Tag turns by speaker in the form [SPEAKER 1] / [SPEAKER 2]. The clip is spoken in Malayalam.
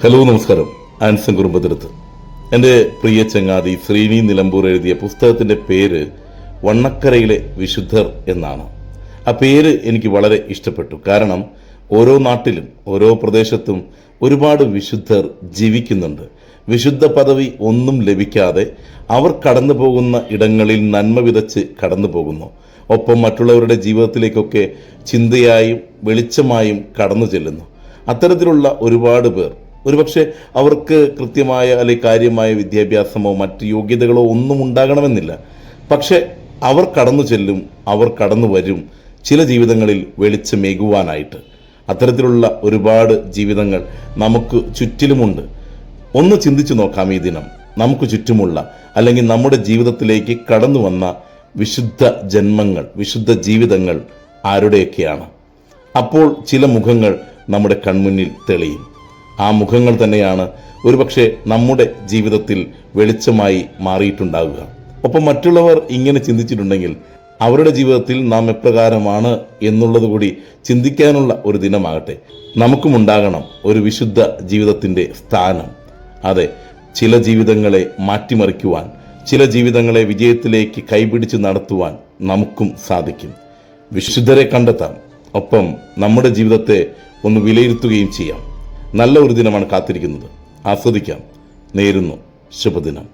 [SPEAKER 1] ഹലോ, നമസ്കാരം. ആൻസൺ കുറുമ്പതിരത്ത്. എൻ്റെ പ്രിയ ചങ്ങാതി ശ്രീനി നിലമ്പൂർ എഴുതിയ പുസ്തകത്തിൻ്റെ പേര് വണ്ണക്കരയിലെ വിശുദ്ധർ എന്നാണ്. ആ പേര് എനിക്ക് വളരെ ഇഷ്ടപ്പെട്ടു. കാരണം ഓരോ നാട്ടിലും ഓരോ പ്രദേശത്തും ഒരുപാട് വിശുദ്ധർ ജീവിക്കുന്നുണ്ട്. വിശുദ്ധ പദവി ഒന്നും ലഭിക്കാതെ അവർ കടന്നു പോകുന്ന ഇടങ്ങളിൽ നന്മ വിതച്ച് കടന്നു പോകുന്നു. ഒപ്പം മറ്റുള്ളവരുടെ ജീവിതത്തിലേക്കൊക്കെ ചിന്തയായും വെളിച്ചമായും കടന്നു ചെല്ലുന്നു. അത്തരത്തിലുള്ള ഒരുപാട് പേർ, ഒരുപക്ഷെ അവർക്ക് കൃത്യമായ അല്ലെങ്കിൽ കാര്യമായ വിദ്യാഭ്യാസമോ മറ്റ് യോഗ്യതകളോ ഒന്നും ഉണ്ടാകണമെന്നില്ല. പക്ഷെ അവർ കടന്നു ചെല്ലും, അവർ കടന്നു വരും ചില ജീവിതങ്ങളിൽ വെളിച്ചമേകുവാനായിട്ട്. അത്തരത്തിലുള്ള ഒരുപാട് ജീവിതങ്ങൾ നമുക്ക് ചുറ്റിലുമുണ്ട്. ഒന്ന് ചിന്തിച്ചു നോക്കാം ഈ ദിനം. നമുക്ക് ചുറ്റുമുള്ള അല്ലെങ്കിൽ നമ്മുടെ ജീവിതത്തിലേക്ക് കടന്നു വന്ന വിശുദ്ധ ജന്മങ്ങൾ, വിശുദ്ധ ജീവിതങ്ങൾ ആരുടെയൊക്കെയാണ്? അപ്പോൾ ചില മുഖങ്ങൾ നമ്മുടെ കൺമുന്നിൽ തെളിയും. ആ മുഖങ്ങൾ തന്നെയാണ് ഒരുപക്ഷെ നമ്മുടെ ജീവിതത്തിൽ വെളിച്ചമായി മാറിയിട്ടുണ്ടാവുക. ഒപ്പം മറ്റുള്ളവർ ഇങ്ങനെ ചിന്തിച്ചിട്ടുണ്ടെങ്കിൽ അവരുടെ ജീവിതത്തിൽ നാം എപ്രകാരമാണ് എന്നുള്ളത് കൂടി ചിന്തിക്കാനുള്ള ഒരു ദിനമാകട്ടെ. നമുക്കുമുണ്ടാകണം ഒരു വിശുദ്ധ ജീവിതത്തിൻ്റെ സ്ഥാനം. അതെ, ചില ജീവിതങ്ങളെ മാറ്റിമറിക്കുവാൻ, ചില ജീവിതങ്ങളെ വിജയത്തിലേക്ക് കൈപിടിച്ച് നടത്തുവാൻ നമുക്കും സാധിക്കും. വിശുദ്ധരെ കണ്ടെത്താം, ഒപ്പം നമ്മുടെ ജീവിതത്തെ ഒന്ന് വിലയിരുത്തുകയും ചെയ്യാം. നല്ല ഒരു ദിനമാണ് കാത്തിരിക്കുന്നത്. ആസ്വദിക്കാം. നേരുന്നു ശുഭദിനം.